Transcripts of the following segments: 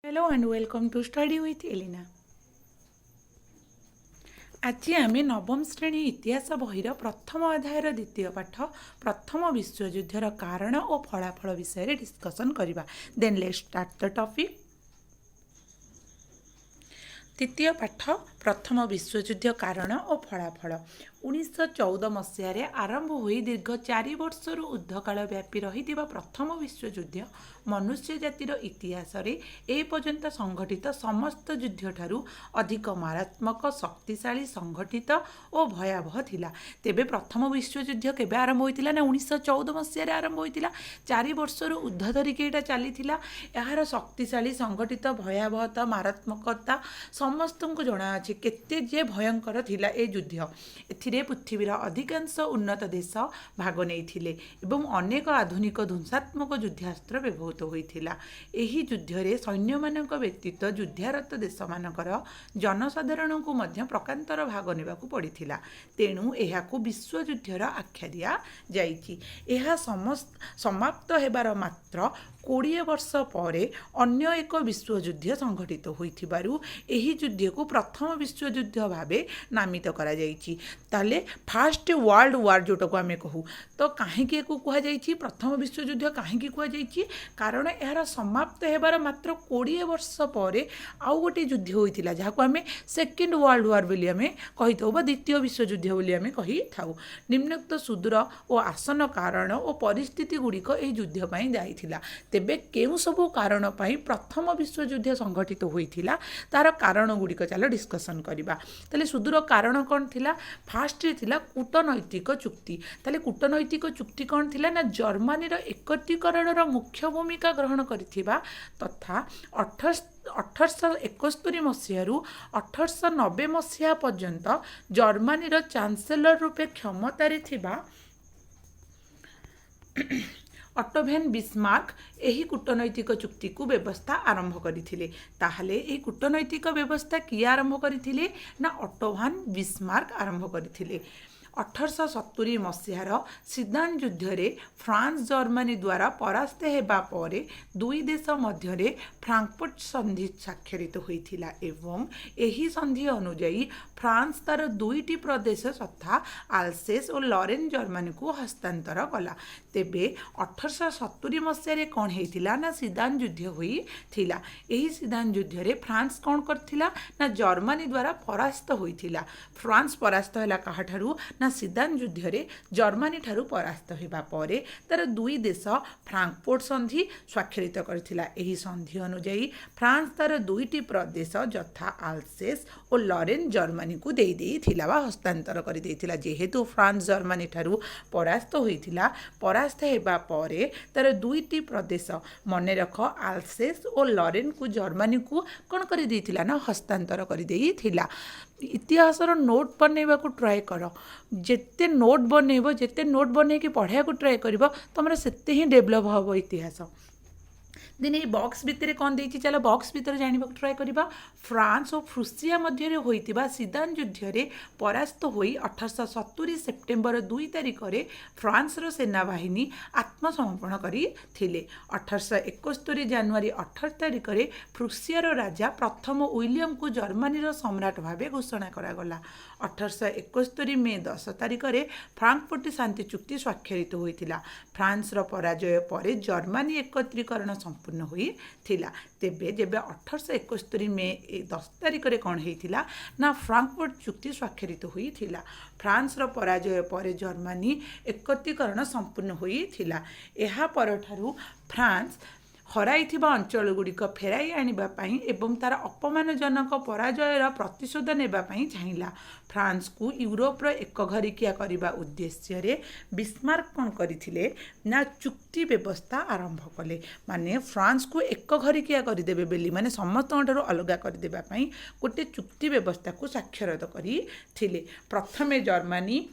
Hello and welcome to Study with Elena. आज आम नवम श्रेणी इतिहास बहिर प्रथम अध्यायर द्वितीय पाठ प्रथम विश्वयुद्धर कारण और फलाफल विषय डिस्कसन करवा. Then let's start the topic. तृतीय पाठ प्रथम विश्वयुद्ध कारण और फलाफल. 1914 मसीह आरंभ हो दीर्घ 4 वर्षर ऊर्ध्वकाल व्यापी रही प्रथम विश्वयुद्ध मनुष्य जातिर इतिहास एपर्यंत संघटित समस्त युद्ध ठारू अधिक मारात्मक शक्तिशाली संघटित और भयावह थिला. तेबे प्रथम विश्वयुद्ध केबे आरंभ होइतिला ना 1914 मसीह आरंभ होइतिला. 4 वर्षर ऊर्ध्व धरिकी एटा चलीथिला. यार शक्तिशाली संघटित भयावहता मारात्मकता समस्त को जना अछि केते जे भयंकर थिला ए युद्ध. एथिरे पृथ्वीर अधिकांश उन्नत देश भाग नहीं एवं अनेक आधुनिक ध्वंसात्मक युद्धास्त्र व्यवहृत होइथिला. एही युद्धरे सैन्य मानक व्यतीत युद्धारत देश मानकर जनसाधारण को मध्य प्रकांतर भाग नेबाकू पड़िथिला. तेणु एहाकू विश्वयुद्धर आख्या दिया जाइछि. एहा समाप्त हेबार मात्र 20 वर्ष पर अन्य एक विश्वयुद्ध संघटित होइथिबारु एही युद्ध को प्रथम विश्वयुद्ध भावे नामित करा जाइछि. ताले फास्ट वर्ल्ड वार जोटा को आम कहू तो कहीं कह जाइछि प्रथम विश्वयुद्ध कहीं कह जाइछि कारण यार समाप्त हेबार मात्र 20 वर्ष पर आउ गोटे युद्ध होइथिला जहाको आम सेकेंड वर्ल्ड वार बोली आम कही था द्वितीय विश्वयुद्ध बोली आम कही थाउ. निम्नोक्त सुदूर और आसन कारण और परिस्थिति गुड़िक यह युद्ध पाई जाइथिला. तेबे केउ सबु कारण पाई प्रथम विश्वयुद्ध संघटित होइथिला तार कारण गुड़िक चलो डिस्कसन करबा. ताले सुदूर कारण कौन थिला? फास्ट थिला कूटनैतिक चुक्ति. ताले कूटनैतिक चुक्ति कौन थिला ना जर्मनीर एकत्रीकरणर मुख्य भूमिका ग्रहण करिथिबा तथा 1871 मसीहारू 1890 मसीहा पर्यंत जर्मनीर चांसेलर रूपे क्षमतारे थिबा ऑटो वैन बिस्मार्क यही कूटनैतिक चुक्ति को व्यवस्था आरंभ करथिले. ताहले एही कूटनैतिक व्यवस्था किए आरंभ करथिले ना ऑटो वैन बिस्मार्क आरंभ करथिले. 1870 मसीहार सिद्धांत युद्धरे फ्रांस जर्मनी द्वारा परास्त हेबा परे दुई देश मध्यरे फ्रांकफर्ट संधि स्वाक्षरित होइथिला एवं एही संधि अनुଯାयी फ्रांस तार दुईटी प्रदेश तथा आल्सेस और लॉरेन जर्मनी को हस्तांतर कला. तेबे 1870 मसीह कौन होइथिला ना सिद्धांत युद्ध होइथिला. एही सिद्धांत युद्धरे फ्रांस कौन करथिला ना जर्मनी द्वारा परास्त होइथिला. फ्रांस परास्त होला काहाठारू ना सिद्धांत युद्धरे जर्मनी ठारू परास्त होइबा परे तार दुई देश फ्रांकफर्ट संधि स्वाक्षरित करथिला. एही संधि अनुଯାयी फ्रांस तार दुईटी प्रदेश यथा आल्सेस और लॉरेन जर्मनी को दे देइथिला बा हस्तांतर कर देइथिला. जेहेतु फ्रांस जर्मनी ठारू परास्त होइथिला परास्त हेबा परे तार दुईटी प्रदेश मने रख आल्सेस और लॉरेन को जर्मनी को कौन कर देइथिला ना हस्तांतर कर देइथिला. इतिहासर नोट बनैबा को ट्राए कर. जेते नोट बनैब जेते नोट बनै कि पढ़ा को ट्राए कर तुम सेते ही डेभलप हम इतिहास. दिन ये बॉक्स भितर कौन देइछि चलो बॉक्स भितर जानिबा ट्राए करबा. फ्रांस और प्रुसिया मध्य होइतिबा सिद्धांत युद्धरे परास्त होई 1870 सेप्टेम्बर 2 तारिख रे फ्रांस रो सेनाबाहिनी आत्मसमर्पण करिथिले. 1871 जनवरी 18 तारिख रे प्रुसिया रो राजा प्रथम विलियम को जर्मनी रो सम्राट भावे घोषणा करागला. 1871 मे 10 तारिख रे फ्रांकफर्ट शांति चुक्ति स्वाक्षरित होइतिला. फ्रांस रो पराजय परे जर्मनी एकत्रीकरण संपूर्ण होइतिला. तेबे जेबे 1871 मे 10 तारिख रे कौन होइतिला ना फ्रांकफर्ट चुक्ति स्वाक्षरित होइतिला. फ्रांस रो पराजय परे जर्मनी एकत्रीकरण संपूर्ण होइतिला. एहा परठारू फ्रांस हराइथिबा अंचल गुड़िक फेराई आनिबापी एवं तार अपमानजनक पराजयर प्रतिशोध नेबापी चाहिला. फ्रांस को यूरोपर एक घरिकिया करने उद्देश्य रे बिस्मार्क कौन करथिले ना चुक्ति व्यवस्था आरंभ कले. माने फ्रांस को एक घरिकिया करदेबे बेली माने समस्त अलग करदेबापी गोटे चुक्ति व्यवस्था को साक्षरत करथिले. प्रथमे जर्मनी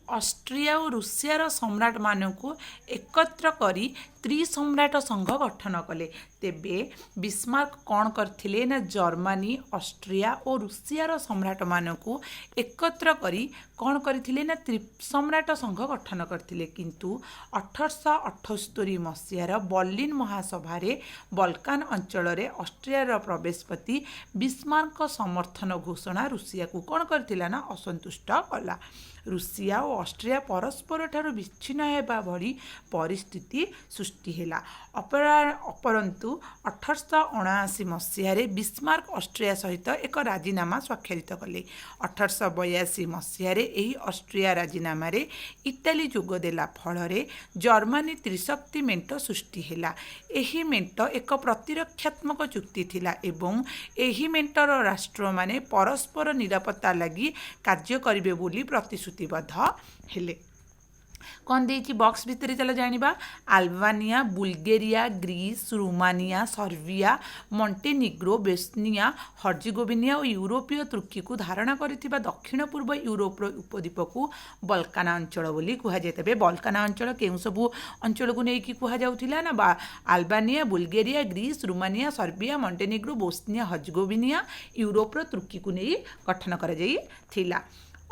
ऑस्ट्रिया और रूसियार सम्राट मानक एकत्र करी त्रिसम्राट संघ गठन कले. तेबे बिस्मार्क कौन करथिले ना जर्मनी ऑस्ट्रिया और रूसियार सम्राट मानकू एकत्र करी कौन करथिले ना त्रिसम्राट संघ गठन करथिले किंतु 1878 मसीहार बर्लिन महासभारे बल्कान अंचल ऑस्ट्रियार प्रवेशपति बिस्मार्क समर्थन घोषणा रूसिया को कौन करथिला ना असंतुष्ट कला। रूसिया और ऑस्ट्रिया परस्पर ठारू विच्छिन्न हेबा भली परिस्थिति सृष्टि हेला। अपरंतु 1879 मसीह बिस्मार्क ऑस्ट्रिया सहित एक राजीनामा स्वाक्षरित कले। 1882 मसीह ऑस्ट्रिया राजीनामा इटाली जोगदेला फल जर्मनी त्रिशक्ति मेंट सृष्टि हेला। एही मेंट एक प्रतिरक्षात्मक चुक्ति थिला एवं एही मेंटर राष्ट्र माने परस्पर निरापत्ता लगी कार्य करिवे बोली प्रतिश्रुतिबद्ध हेले। कौन देइछि बॉक्स भितर चलो जानिबा। Albania, Bulgaria, Greece, Romania, Serbia, Montenegro, Bosnia Herzegovina और यूरोपीय तुर्की को धारणा करिथिबा दक्षिण पूर्व यूरोपर उपद्वीप को बल्काना अंचल बोली कुहाଯାଏ। तेबे बल्काना अंचल केउ सबु अंचल को नेकी कुहाଯାउथिला ना Albania, Bulgaria, Greece, Romania, Serbia, Montenegro, Bosnia Herzegovina यूरोपर तुर्की को नहीं गठन करा जाइथिला।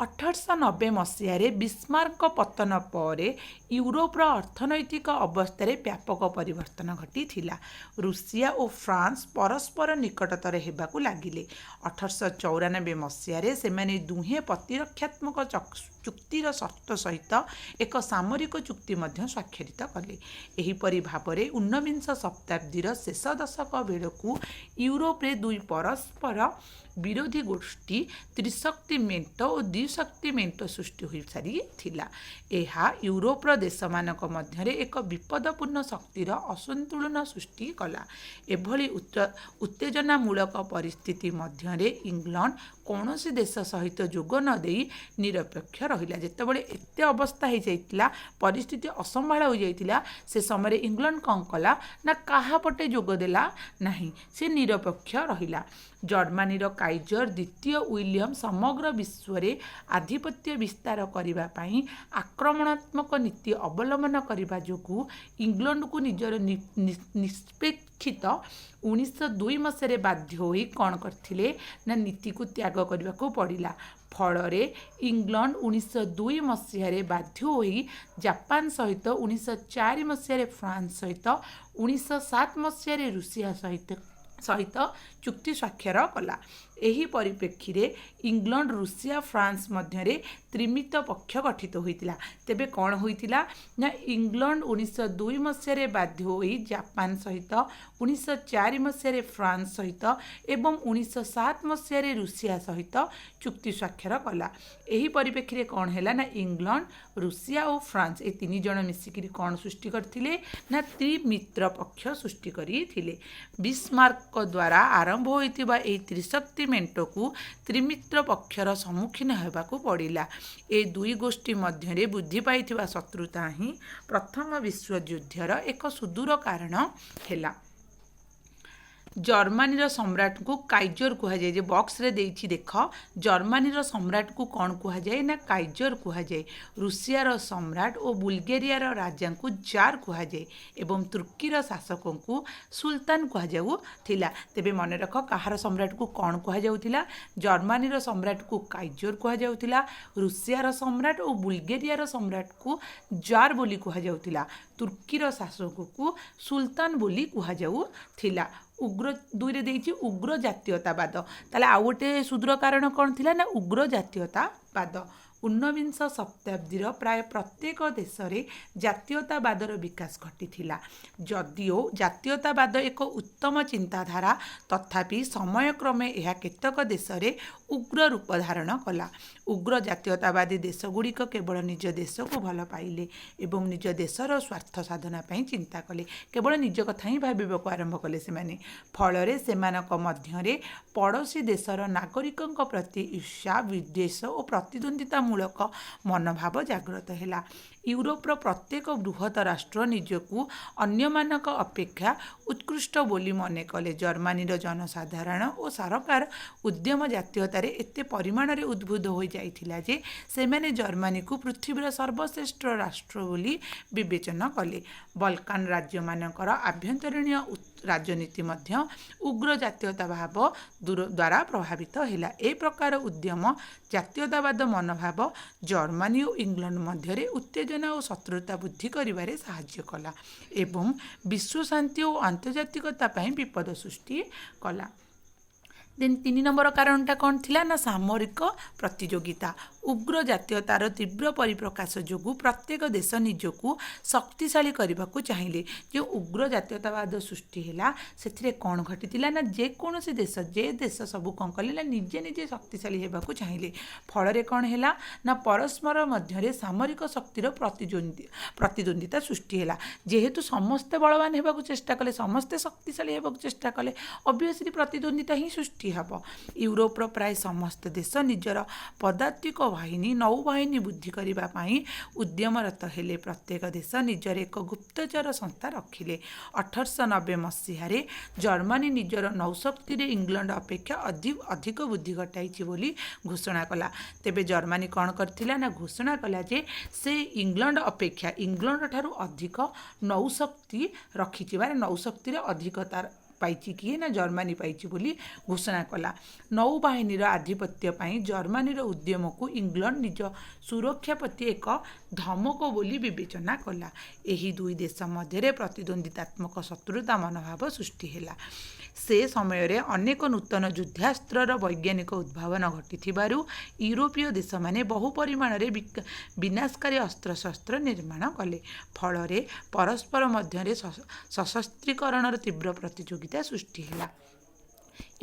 1890 मसीह बिस्मार्क पतन पर यूरोपर अर्थनैतिक अवस्था व्यापक परिवर्तन घटी। रूसिया और फ्रांस परस्पर निकटतर हेबाकू लागिले। 1894 मसीह से दुहें प्रतिरक्षात्मक चुक्तिर शर्त सहित एक सामरिक चुक्ति स्वाक्षरित कले। एहीपरि भावरे 19 शताब्दीर शेष दशक बेलू यूरोप्रे दुई परस्पर विरोधी गोष्ठी त्रिशक्ति मेंट और द्विशक्ति मेंट सृष्टि हो सारी थिला। एहा यूरोपर देश मानक मध्यरे एक विपदपूर्ण शक्तिर असंतुलन सृष्टि कला। एभली उत्तेजनामूलक परिस्थिति मध्यरे इंग्लैंड कौनसी देश सहित जोग न देई निरपेक्ष रहिला। जेतेबेले एते अवस्था हो जाइतिला, परिस्थिति असंभाळ हो जाइतिला, से समय इंग्लैंड कौन कला ना काहा पटे जोग देला नहीं, से निरपेक्ष रहिला। जर्मनीर काइजर द्वितीय विलियम समग्र विश्व में आधिपत्य विस्तार करने आक्रमणात्मक नीति अवलंबन करने जोगु इंग्लैंड को निजर निष्पेक्षित 1902 मसीह बाध्य होई कौन करथिले ना नीति को त्याग करने को पड़िला। फल इंग्लैंड 1902 मसीह बाध्य होई जापान सहित 1904 मसीह फ्रांस सहित 1907 मसीह रूसिया सहित चुक्ति स्वाक्षर कला। एही परिप्रेक्षी रे इंग्लैंड रूसिया फ्रांस मध्यरे त्रिमित पक्ष गठित होइतिला। तेबे कौन होइतिला ना इंग्लैंड 1902 मसीह बाध्य होई जापान सहित 1904 मसीह फ्रांस सहित एवं 1907 मसीह रूसिया सहित चुक्ति स्वाक्षर कला। एही परिप्रेक्षी रे कौन हैला ना इंग्लैंड रूसिया और फ्रांस ए तीन जण मिसिकिरी कौन सृष्टि करथिले ना त्रिमित्र पक्ष सृष्टि करिथिले। बिस्मार्क द्वारा आरंभ होइतिबा ए त्रिशक्ति मेंटो को त्रिमित्र पक्षर सम्मुखीन होबाकू पड़िला। ए दुई गोष्ठी मध्यरे वृद्धि पाइथिबा शत्रुता ही प्रथम विश्वयुद्धर एक सुदूर कारण हैला। जर्मनीर सम्राट को काइजर कुहाଯାଏ। जे बॉक्स रे देइछि देख, जर्मनीर सम्राट को कौन कुहाଯାଏ ना काइजर कुहाଯାଏ। रूसियार सम्राट और बुल्गेरियार राजा को जार कुहाଯାଏ एवं तुर्कीर शासक को सुल्तान कुहाଯାଉଥିଲା। तेबे मन रख कहार सम्राट को कौन कुहाଯାଉଥିଲା। जर्मनीर सम्राट को काइजर कुहाଯାଉଥିଲା। रूसियार सम्राट और बुल्गेरियार सम्राट को जार बोली कुहाଯାଉଥିଲା। तुर्कीर शासक को सुल्तान बोली कुहाଯାଉଥିଲା। उग्र दुई रे देइछि उग्र जातीयतावाद। ताले आ गोटे सुदूर कारण कौन थिला ना उग्र जातीयतावाद। 19 शताब्दीर प्राय प्रत्येक देश में जातीयतावादर विकास घटी। जदिओ जातीयतावाद एक उत्तम चिंताधारा तथापि समयक्रमे यह केतक देश में उग्र रूप धारण कला। उग्र जातीयतावादी देशगुड़िक केवल निज देश को भल पाइले एवं निज देशर स्वार्थ साधना पई चिंता कले। केवल निज कथा ही भाविबाक आरंभ कले सेमाने। फल सेमानक मध्यरे पड़ोसी देशर नागरिकों प्रति ईर्ष्या, विद्वेष और प्रतिद्वंदिता मूलक मनोभाव जागृत हैला। यूरोपर प्रत्येक बृहत राष्ट्र निजकू अन्यमानक अपेक्षा उत्कृष्ट बोली मने कले। जर्मनीर जनसाधारण और सरकार उद्यम जातीयतार एते परिमाण रे उद्बुद्ध हो जाइथिला जे सेमाने जर्मनी को पृथ्वीर सर्वश्रेष्ठ राष्ट्र बोली विवेचना कले। बल्कान राज्य मानकर आभ्यंतरीण ରାଜନୀତି ମଧ୍ୟ ଉଗ୍ର ଜାତୀୟତା ଭାବ ଦ୍ୱାରା ପ୍ରଭାବିତ ହେଲା। ଏ ପ୍ରକାର ଉଦ୍ୟମ ଜାତୀୟତାବାଦ ମନୋଭାବ ଜର୍ମାନୀ ଓ ଇଂଲଣ୍ଡ ମଧ୍ୟରେ ଉତ୍ତେଜନା ଓ ଶତ୍ରୁତା ବୃଦ୍ଧି କରିବାରେ ସାହାଯ୍ୟ କଲା ଏବଂ ବିଶ୍ୱ ଶାନ୍ତି ଓ ଆନ୍ତର୍ଜାତିକତା ପାଇଁ ବିପଦ ସୃଷ୍ଟି କଲା। ଦେନ୍ 3 ନମ୍ବର କାରଣଟା କ'ଣ ଥିଲା ନା ସାମରିକ ପ୍ରତିଯୋଗିତା। ଉଗ୍ର ଜାତୀୟତାର ତୀବ୍ର ପରିପ୍ରକାଶ ଯୋଗୁଁ ପ୍ରତ୍ୟେକ ଦେଶ ନିଜକୁ ଶକ୍ତିଶାଳୀ କରିବାକୁ ଚାହିଁଲେ। ଯେଉଁ ଉଗ୍ର ଜାତୀୟତାବାଦ ସୃଷ୍ଟି ହେଲା ସେଥିରେ କ'ଣ ଘଟିଥିଲା ନା ଯେକୌଣସି ଦେଶ ସବୁ କ'ଣ କଲେ ନା ନିଜେ ନିଜେ ଶକ୍ତିଶାଳୀ ହେବାକୁ ଚାହିଁଲେ। ଫଳରେ କ'ଣ ହେଲା ନା ପରସ୍ପର ମଧ୍ୟରେ ସାମରିକ ଶକ୍ତିର ପ୍ରତିଦ୍ୱନ୍ଦିତା ସୃଷ୍ଟି ହେଲା। ଯେହେତୁ ସମସ୍ତେ ବଳବାନ ହେବାକୁ ଚେଷ୍ଟା କଲେ, ସମସ୍ତେ ଶକ୍ତିଶାଳୀ ହେବାକୁ ଚେଷ୍ଟା କଲେ, ଅବଭିୟସଲି ପ୍ରତିଦ୍ୱନ୍ଦିତା ହିଁ ସୃଷ୍ଟି ହେବ। ୟୁରୋପର ପ୍ରାୟ ସମସ୍ତ ଦେଶ ନିଜର ପଦାତିକ ବାହିନୀ ନୌବାହିନୀ ବୃଦ୍ଧି କରିବା ପାଇଁ ଉଦ୍ୟମରତ ହେଲେ। ପ୍ରତ୍ୟେକ ଦେଶ ନିଜର ଏକ ଗୁପ୍ତଚର ସଂସ୍ଥା ରଖିଲେ। 1890 ମସିହାରେ ଜର୍ମାନୀ ନିଜର ନୌଶକ୍ତିରେ ଇଂଲଣ୍ଡ ଅପେକ୍ଷା ଅଧିକ ବୃଦ୍ଧି ଘଟାଇଛି ବୋଲି ଘୋଷଣା କଲା। ତେବେ ଜର୍ମାନୀ କ'ଣ କରିଥିଲା ନା ଘୋଷଣା କଲା ଯେ ସେ ଇଂଲଣ୍ଡ ଠାରୁ ଅଧିକ ନୌଶକ୍ତି ରଖିଛି, ମାନେ ନୌଶକ୍ତିରେ ଅଧିକ ତାର ପାଇଛି କିଏ ନା ଜର୍ମାନୀ ପାଇଛି ବୋଲି ଘୋଷଣା କଲା। ନୌବାହିନୀର ଆଧିପତ୍ୟ ପାଇଁ ଜର୍ମାନୀର ଉଦ୍ୟମକୁ ଇଂଲଣ୍ଡ ନିଜ ସୁରକ୍ଷା ପ୍ରତି ଏକ ଧମକ ବୋଲି ବିବେଚନା କଲା। ଏହି ଦୁଇ ଦେଶ ମଧ୍ୟରେ ପ୍ରତିଦ୍ୱନ୍ଦିତାତ୍ମକ ଶତ୍ରୁତା ମନୋଭାବ ସୃଷ୍ଟି ହେଲା। ସେ ସମୟରେ ଅନେକ ନୂତନ ଯୁଦ୍ଧାସ୍ତ୍ରର ବୈଜ୍ଞାନିକ ଉଦ୍ଭାବନ ଘଟିଥିବାରୁ ୟୁରୋପୀୟ ଦେଶମାନେ ବହୁ ପରିମାଣରେ ବିନାଶକାରୀ ଅସ୍ତ୍ରଶସ୍ତ୍ର ନିର୍ମାଣ କଲେ। ଫଳରେ ପରସ୍ପର ମଧ୍ୟରେ ସଶସ୍ତ୍ରୀକରଣର ତୀବ୍ର ପ୍ରତିଯୋଗିତା ସୃଷ୍ଟି ହେଲା।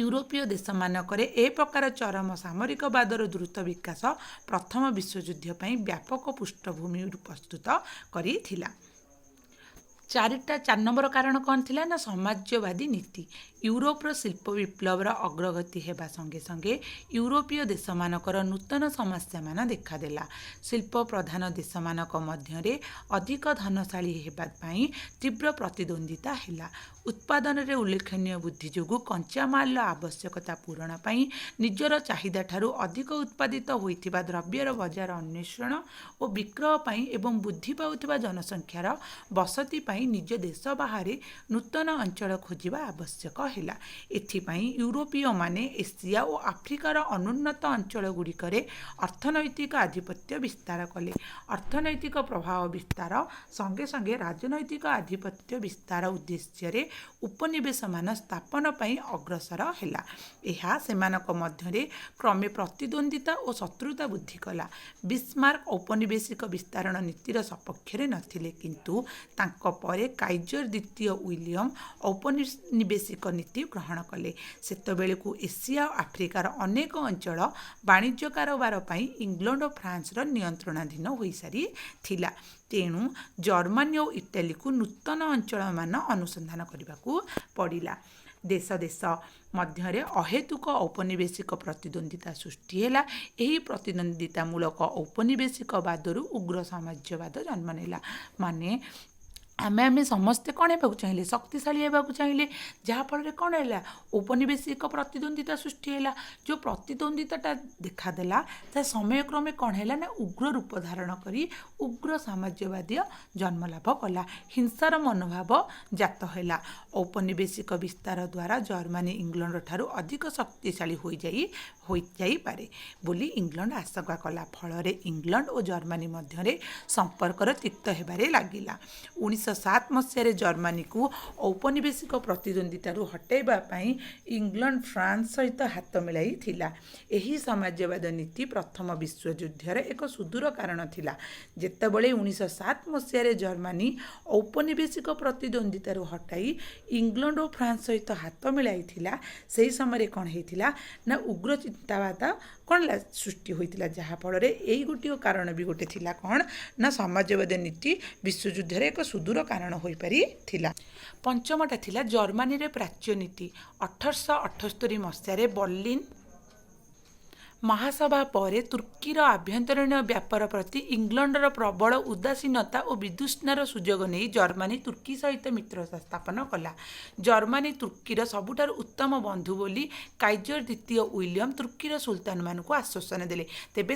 ୟୁରୋପୀୟ ଦେଶମାନଙ୍କରେ ଏ ପ୍ରକାର ଚରମ ସାମରିକବାଦର ଦ୍ରୁତ ବିକାଶ ପ୍ରଥମ ବିଶ୍ୱଯୁଦ୍ଧ ପାଇଁ ବ୍ୟାପକ ପୃଷ୍ଠଭୂମି ପ୍ରସ୍ତୁତ କରିଥିଲା। 4 ନମ୍ବର କାରଣ କ'ଣ ଥିଲା ନା ସମାଜବାଦୀ ନୀତି। ୟୁରୋପର ଶିଳ୍ପ ବିପ୍ଳବର ଅଗ୍ରଗତି ହେବା ସଙ୍ଗେ ସଙ୍ଗେ ୟୁରୋପୀୟ ଦେଶମାନଙ୍କର ନୂତନ ସମସ୍ୟାମାନ ଦେଖାଦେଲା। ଶିଳ୍ପ ପ୍ରଧାନ ଦେଶମାନଙ୍କ ମଧ୍ୟରେ ଅଧିକ ଧନଶାଳୀ ହେବା ପାଇଁ ତୀବ୍ର ପ୍ରତିଦ୍ୱନ୍ଦିତା ହେଲା। ଉତ୍ପାଦନରେ ଉଲ୍ଲେଖନୀୟ ବୃଦ୍ଧି ଯୋଗୁଁ କଞ୍ଚାମାଲର ଆବଶ୍ୟକତା ପୂରଣ ପାଇଁ ନିଜର ଚାହିଦାଠାରୁ ଅଧିକ ଉତ୍ପାଦିତ ହୋଇଥିବା ଦ୍ରବ୍ୟର ବଜାର ଅନ୍ୱେଷଣ ଓ ବିକ୍ରୟ ପାଇଁ ଏବଂ ବୃଦ୍ଧି ପାଉଥିବା ଜନସଂଖ୍ୟାର ବସତି ପାଇଁ ନିଜ ଦେଶ ବାହାରେ ନୂତନ ଅଞ୍ଚଳ ଖୋଜିବା ଆବଶ୍ୟକ ହେଲା। ଏଥିପାଇଁ ୟୁରୋପୀୟମାନେ ଏସିଆ ଓ ଆଫ୍ରିକାର ଅନୁନ୍ନତ ଅଞ୍ଚଳଗୁଡ଼ିକରେ ଅର୍ଥନୈତିକ ଆଧିପତ୍ୟ ବିସ୍ତାର କଲେ। ଅର୍ଥନୈତିକ ପ୍ରଭାବ ବିସ୍ତାର ସଙ୍ଗେ ସଙ୍ଗେ ରାଜନୈତିକ ଆଧିପତ୍ୟ ବିସ୍ତାର ଉଦ୍ଦେଶ୍ୟରେ ଉପନିବେଶମାନ ସ୍ଥାପନ ପାଇଁ ଅଗ୍ରସର ହେଲା। ଏହା ସେମାନଙ୍କ ମଧ୍ୟରେ କ୍ରମେ ପ୍ରତିଦ୍ୱନ୍ଦିତା ଓ ଶତ୍ରୁତା ବୃଦ୍ଧି କଲା। ବିସ୍ମାର୍କ ଔପନିବେଶିକ ବିସ୍ତାରଣ ନୀତିର ସପକ୍ଷରେ ନଥିଲେ, କିନ୍ତୁ ତାଙ୍କ ପରେ କାଇଜର ଦ୍ୱିତୀୟ ୱିଲିୟମ ଔପନିବେଶିକ ନୀତି ଗ୍ରହଣ କଲେ। ସେତେବେଳକୁ ଏସିଆ ଓ ଆଫ୍ରିକାର ଅନେକ ଅଞ୍ଚଳ ବାଣିଜ୍ୟ କାରବାର ପାଇଁ ଇଂଲଣ୍ଡ ଓ ଫ୍ରାନ୍ସର ନିୟନ୍ତ୍ରଣାଧୀନ ହୋଇସାରିଥିଲା। ତେଣୁ ଜର୍ମାନୀ ଓ ଇଟାଲୀକୁ ନୂତନ ଅଞ୍ଚଳମାନ ଅନୁସନ୍ଧାନ କରିବାକୁ ପଡ଼ିଲା। ଦେଶ ମଧ୍ୟରେ ଅହେତୁକ ଔପନିବେଶିକ ପ୍ରତିଦ୍ୱନ୍ଦିତା ସୃଷ୍ଟି ହେଲା। ଏହି ପ୍ରତିଦ୍ୱନ୍ଦିତାମୂଳକ ଔପନିବେଶିକବାଦରୁ ଉଗ୍ର ସାମ୍ରାଜ୍ୟବାଦ ଜନ୍ମ ନେଲା। ମାନେ ଆମେ ସମସ୍ତେ କ'ଣ ହେବାକୁ ଚାହିଁଲେ? ଶକ୍ତିଶାଳୀ ହେବାକୁ ଚାହିଁଲେ। ଯାହାଫଳରେ କ'ଣ ହେଲା? ଔପନିବେଶିକ ପ୍ରତିଦ୍ୱନ୍ଦିତା ସୃଷ୍ଟି ହେଲା। ଯେଉଁ ପ୍ରତିଦ୍ୱନ୍ଦିତାଟା ଦେଖାଦେଲା ତା ସମୟକ୍ରମେ କ'ଣ ହେଲା ନା ଉଗ୍ର ରୂପ ଧାରଣ କରି ଉଗ୍ର ସାମ୍ରାଜ୍ୟବାଦୀ ଜନ୍ମଲାଭ କଲା। ହିଂସାର ମନୋଭାବ ଜାତ ହେଲା। ଔପନିବେଶିକ ବିସ୍ତାର ଦ୍ୱାରା ଜର୍ମାନୀ ଇଂଲଣ୍ଡ ଠାରୁ ଅଧିକ ଶକ୍ତିଶାଳୀ ହୋଇଯାଇପାରେ ବୋଲି ଇଂଲଣ୍ଡ ଆଶଙ୍କା କଲା। ଫଳରେ ଇଂଲଣ୍ଡ ଓ ଜର୍ମାନୀ ମଧ୍ୟରେ ସମ୍ପର୍କର ତିକ୍ତ ହେବାରେ ଲାଗିଲା। 1907 ମସିହାରେ ଜର୍ମାନୀକୁ ଔପନିବେଶିକ ପ୍ରତିଦ୍ୱନ୍ଦିତାରୁ ହଟାଇବା ପାଇଁ ଇଂଲଣ୍ଡ ଫ୍ରାନ୍ସ ସହିତ ହାତ ମିଳାଇଥିଲା। ଏହି ସାମ୍ରାଜ୍ୟବାଦ ନୀତି ପ୍ରଥମ ବିଶ୍ୱଯୁଦ୍ଧର ଏକ ସୁଦୂର କାରଣ ଥିଲା। ଯେତେବେଳେ 1907 ମସିହାରେ ଜର୍ମାନୀ ଔପନିବେଶିକ ପ୍ରତିଦ୍ୱନ୍ଦିତାରୁ ହଟାଇ ଇଂଲଣ୍ଡ ଓ ଫ୍ରାନ୍ସ ସହିତ ହାତ ମିଳାଇଥିଲା, ସେହି ସମୟରେ କ'ଣ ହେଇଥିଲା ନା ଉଗ୍ର ଚିନ୍ତାବାଦ କ'ଣ ସୃଷ୍ଟି ହୋଇଥିଲା। ଯାହାଫଳରେ ଏଇ ଗୋଟିଏ କାରଣ ବି ଗୋଟେ ଥିଲା କ'ଣ ନା ସମାଜବାଦ ନୀତି ବିଶ୍ୱଯୁଦ୍ଧରେ ଏକ ସୁଦୂର କାରଣ ହୋଇପାରିଥିଲା। ପଞ୍ଚମଟା ଥିଲା ଜର୍ମାନୀରେ ପ୍ରାଚ୍ୟ ନୀତି। 1878 ମସିହାରେ ବର୍ଲିନ ମହାସଭା ପରେ ତୁର୍କୀର ଆଭ୍ୟନ୍ତରୀଣ ବ୍ୟାପାର ପ୍ରତି ଇଂଲଣ୍ଡର ପ୍ରବଳ ଉଦାସୀନତା ଓ ବିତୃଷ୍ଣାର ସୁଯୋଗ ନେଇ ଜର୍ମାନୀ ତୁର୍କୀ ସହିତ ମିତ୍ରତା ସ୍ଥାପନ କଲା। ଜର୍ମାନୀ ତୁର୍କୀର ସବୁଠାରୁ ଉତ୍ତମ ବନ୍ଧୁ ବୋଲି କାଇଜର ଦ୍ୱିତୀୟ ୱିଲିୟମ ତୁର୍କୀର ସୁଲତାନମାନଙ୍କୁ ଆଶ୍ୱାସନା ଦେଲେ। ତେବେ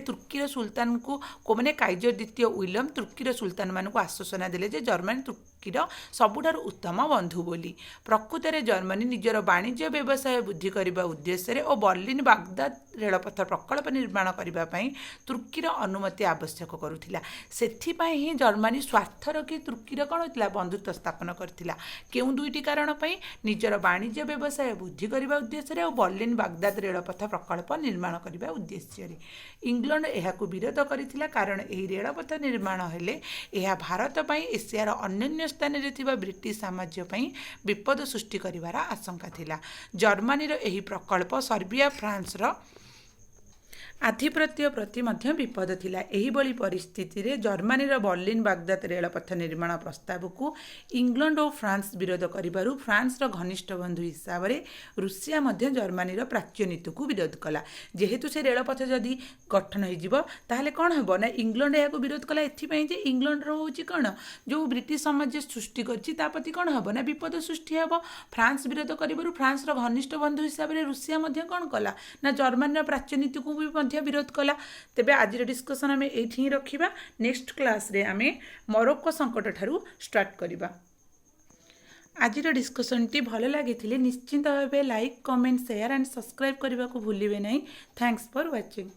କାଇଜର ଦ୍ୱିତୀୟ ୱିଲିୟମ ତୁର୍କୀର ସୁଲତାନମାନଙ୍କୁ ଆଶ୍ୱାସନା ଦେଲେ ଯେ ଜର୍ମାନୀ तुर्कीर सबुठारु उत्तम बंधु बोली। प्रकृत में जर्मनी निजर वाणिज्य व्यवसाय वृद्धि करने उद्देश्य और बर्लिन बागदाद रेलपथ प्रकल्प निर्माण करने तुर्कीर अनुमति आवश्यक करुला। सेथिपाई ही जर्मनी स्वार्थ रखी तुर्कीर कौन होता बंधुत्व स्थापन करथिला। केउं दुईटी कारण पई निजर वाणिज्य व्यवसाय वृद्धि करने उद्देश्य और बर्लिन बागदाद रेलपथ प्रकल्प निर्माण करने उद्देश्य। इंग्लैंड एहाकु विरोध करथिला कारण एही रेलपथ निर्माण हेले यह भारत पई एशियार अन्य स्थान में थिबा ब्रिटिश साम्राज्य पई विपद सृष्टि करिवार आशंका थिला। जर्मनीर एही प्रकल्प सर्बिया फ्रांसर आधिपत्य प्रति मध्य विपद थिला। एही बड़ी परिस्थिति रे जर्मनीर बर्लिन बागदाद रेलपथ निर्माण प्रस्ताव को इंग्लैंड और फ्रांस विरोध करिबारु फ्रांसर घनिष्ठ बंधु हिसाब से रूसिया मध्य जर्मनीर प्राच्य नीति को विरोध कला। जेहेतु से रेलपथ जदि गठन हो ताहले कौन हम ना इंग्लैंड या विरोध कला एथिपाई जे इंग्लैंड रोची कौन जो ब्रिटिश साम्राज्य सृष्टि करछि ता प्रति कौन हम ना विपद सृष्टि हम। फ्रांस विरोध करिबारु फ्रांसर घनिष्ठ बंधु हिसाब से रूसिया मध्य कौन कला ना जर्मनीर प्राच्य नीति को भी विरोध कला। तेबे आज डिस्कशन आम ये रखा। नेक्स्ट क्लास रे आम मोरक्को संकट ठारू स्टार्ट करिबा। आज डिस्कशन टी भल लगी निश्चिंत भाव like comment share and subscribe करने को भूलिए नहीं। Thanks for watching.